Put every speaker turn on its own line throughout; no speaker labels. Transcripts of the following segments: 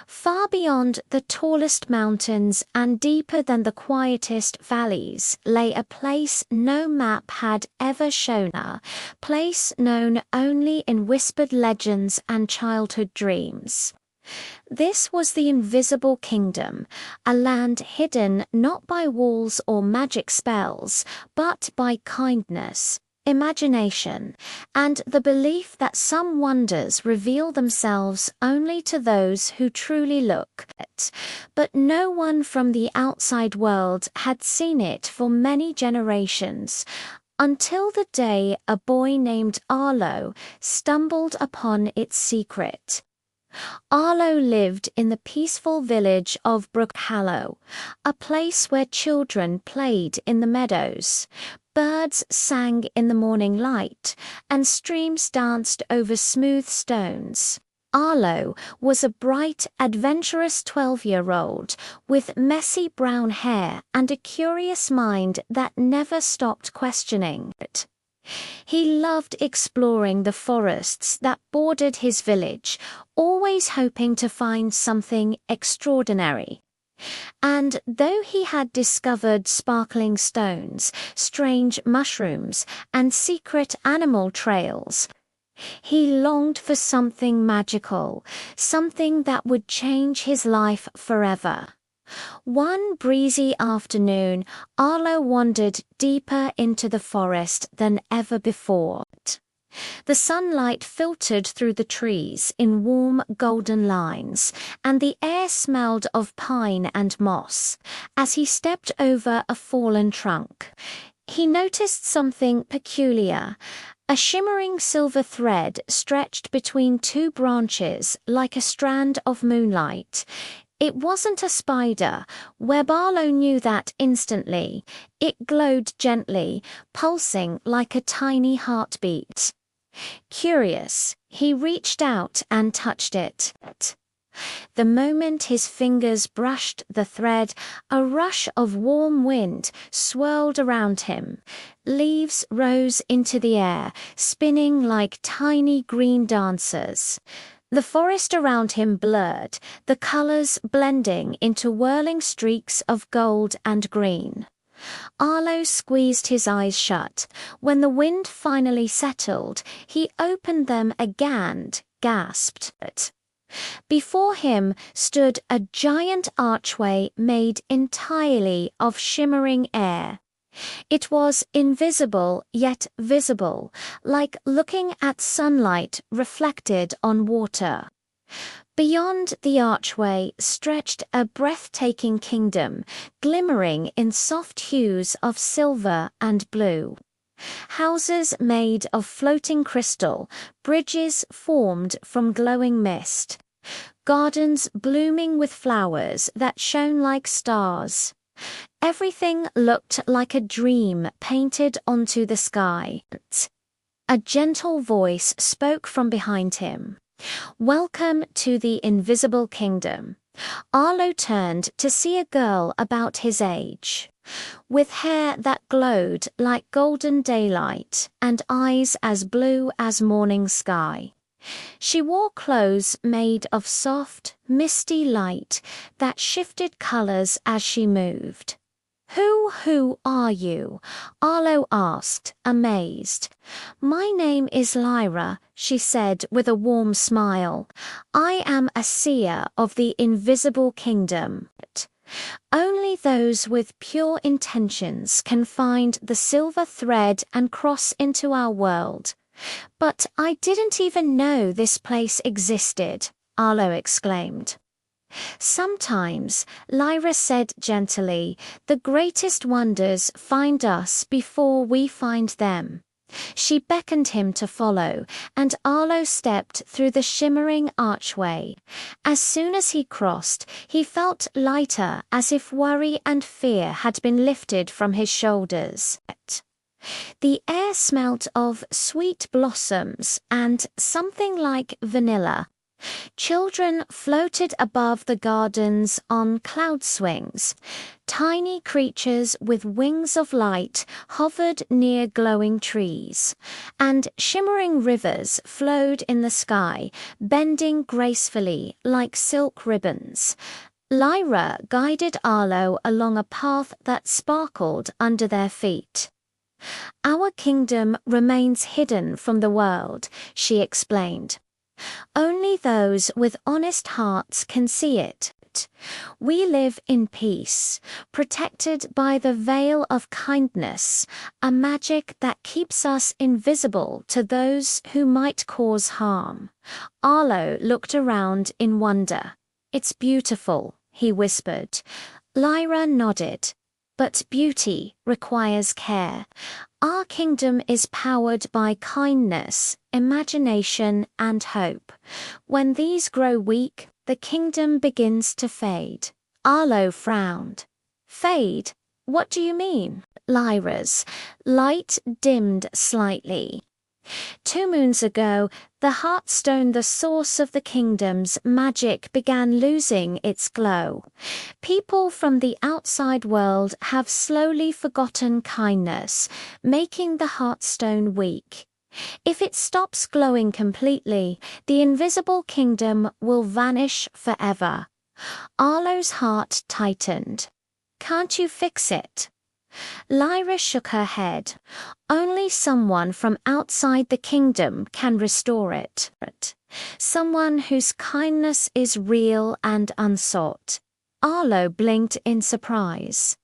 Far beyond the tallest mountains and deeper than the quietest valleys lay a place no map had ever shown, a place known only in whispered legends and childhood dreams. This was the Invisible Kingdom, a land hidden not by walls or magic spells, but by kindness, imagination, and the belief that some wonders reveal themselves only to those who truly look. But no one from the outside world had seen it for many generations, until the day a boy named Arlo stumbled upon its secret. Arlo lived in the peaceful village of Brookhallow, a place where children played in the meadows, birds sang in the morning light, and streams danced over smooth stones. Arlo was a bright, adventurous 12-year-old with messy brown hair and a curious mind that never stopped questioning. He loved exploring the forests that bordered his village, always hoping to find something extraordinary. And though he had discovered sparkling stones, strange mushrooms, and secret animal trails, he longed for something magical, something that would change his life forever. One breezy afternoon, Arlo wandered deeper into the forest than ever before. The sunlight filtered through the trees in warm golden lines, and the air smelled of pine and moss. As he stepped over a fallen trunk, he noticed something peculiar. A shimmering silver thread stretched between two branches like a strand of moonlight. It wasn't a spider. Arlo knew that instantly. It glowed gently, pulsing like a tiny heartbeat. Curious, he reached out and touched it. The moment his fingers brushed the thread, a rush of warm wind swirled around him. Leaves rose into the air, spinning like tiny green dancers. The forest around him blurred, the colors blending into whirling streaks of gold and green. Arlo squeezed his eyes shut. When the wind finally settled, he opened them again and gasped. Before him stood a giant archway made entirely of shimmering air. It was invisible yet visible, like looking at sunlight reflected on water. Beyond the archway stretched a breathtaking kingdom, glimmering in soft hues of silver and blue. Houses made of floating crystal, bridges formed from glowing mist, gardens blooming with flowers that shone like stars. Everything looked like a dream painted onto the sky. A gentle voice spoke from behind him. "Welcome to the Invisible Kingdom." Arlo turned to see a girl about his age, with hair that glowed like golden daylight and eyes as blue as morning sky. She wore clothes made of soft, misty light that shifted colors as she moved. Who are you?" Arlo asked, amazed. "My name is Lyra," she said with a warm smile. "I am a seer of the Invisible Kingdom. Only those with pure intentions can find the silver thread and cross into our world." "But I didn't even know this place existed," Arlo exclaimed. "Sometimes," Lyra said gently, "the greatest wonders find us before we find them." She beckoned him to follow, and Arlo stepped through the shimmering archway. As soon as he crossed, he felt lighter, as if worry and fear had been lifted from his shoulders. The air smelt of sweet blossoms and something like vanilla. Children floated above the gardens on cloud swings. Tiny creatures with wings of light hovered near glowing trees, and shimmering rivers flowed in the sky, bending gracefully like silk ribbons. Lyra guided Arlo along a path that sparkled under their feet. "Our kingdom remains hidden from the world," she explained. "Only those with honest hearts can see it. We live in peace, protected by the veil of kindness, a magic that keeps us invisible to those who might cause harm." Arlo looked around in wonder. "It's beautiful," he whispered. Lyra nodded. "But beauty requires care. Our kingdom is powered by kindness, imagination, and hope. When these grow weak, the kingdom begins to fade." Arlo frowned. "Fade? What do you mean?" Lyra's light dimmed slightly. 2 moons ago, the Heartstone, the source of the kingdom's magic, began losing its glow. People from the outside world have slowly forgotten kindness, making the Heartstone weak. If it stops glowing completely, the invisible kingdom will vanish forever. Arlo's heart tightened. "Can't you fix it?" Lyra shook her head. "Only someone from outside the kingdom can restore it. Someone whose kindness is real and unsought." Arlo blinked in surprise.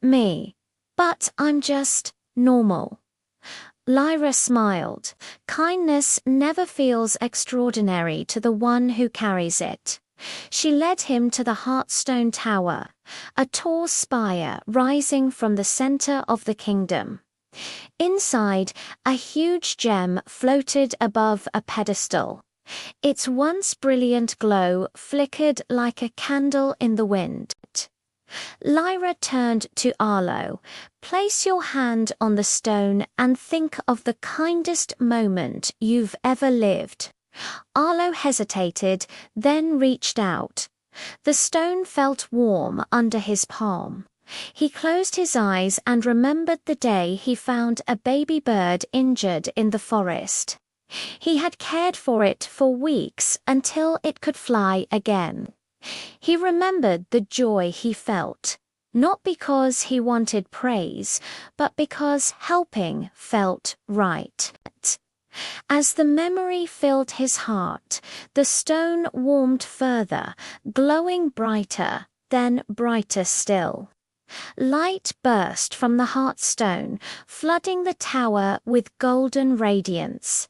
"Me? But I'm just normal." Lyra smiled. "Kindness never feels extraordinary to the one who carries it." She led him to the Heartstone Tower, a tall spire rising from the center of the kingdom. Inside, a huge gem floated above a pedestal. Its once brilliant glow flickered like a candle in the wind. Lyra turned to Arlo. "Place your hand on the stone and think of the kindest moment you've ever lived." Arlo hesitated, then reached out. The stone felt warm under his palm. He closed his eyes and remembered the day he found a baby bird injured in the forest. He had cared for it for weeks until it could fly again. He remembered the joy he felt, not because he wanted praise, but because helping felt right. As the memory filled his heart, the stone warmed further, glowing brighter, then brighter still. Light burst from the Heartstone, flooding the tower with golden radiance.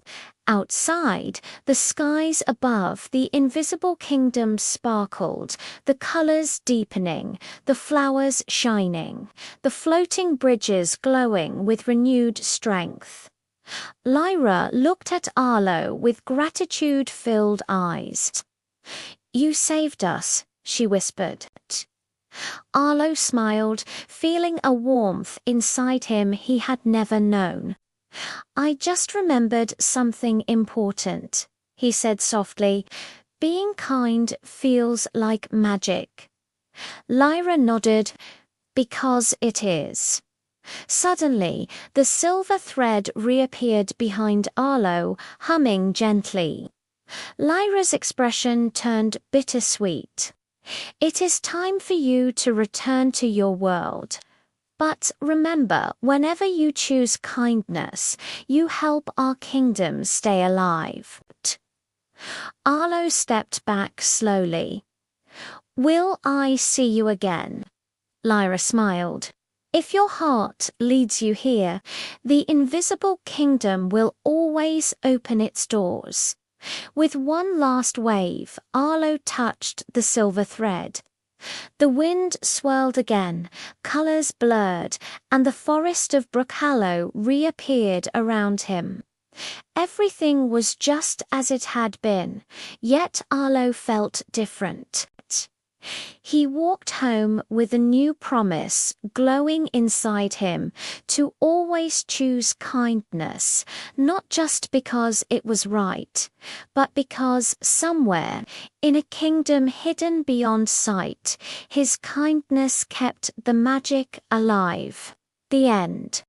Outside, the skies above the invisible kingdom sparkled, the colors deepening, the flowers shining, the floating bridges glowing with renewed strength. Lyra looked at Arlo with gratitude-filled eyes. "You saved us," she whispered. Arlo smiled, feeling a warmth inside him he had never known. "I just remembered something important," he said softly. "Being kind feels like magic." Lyra nodded. "Because it is." Suddenly, the silver thread reappeared behind Arlo, humming gently. Lyra's expression turned bittersweet. "It is time for you to return to your world. But remember, whenever you choose kindness, you help our kingdom stay alive." Arlo stepped back slowly. "Will I see you again?" Lyra smiled. "If your heart leads you here, the invisible kingdom will always open its doors." With one last wave, Arlo touched the silver thread. The wind swirled again, colors blurred, and the forest of Brookhallow reappeared around him. Everything was just as it had been, yet Arlo felt different. He walked home with a new promise glowing inside him to always choose kindness, not just because it was right, but because somewhere, in a kingdom hidden beyond sight, his kindness kept the magic alive. The end.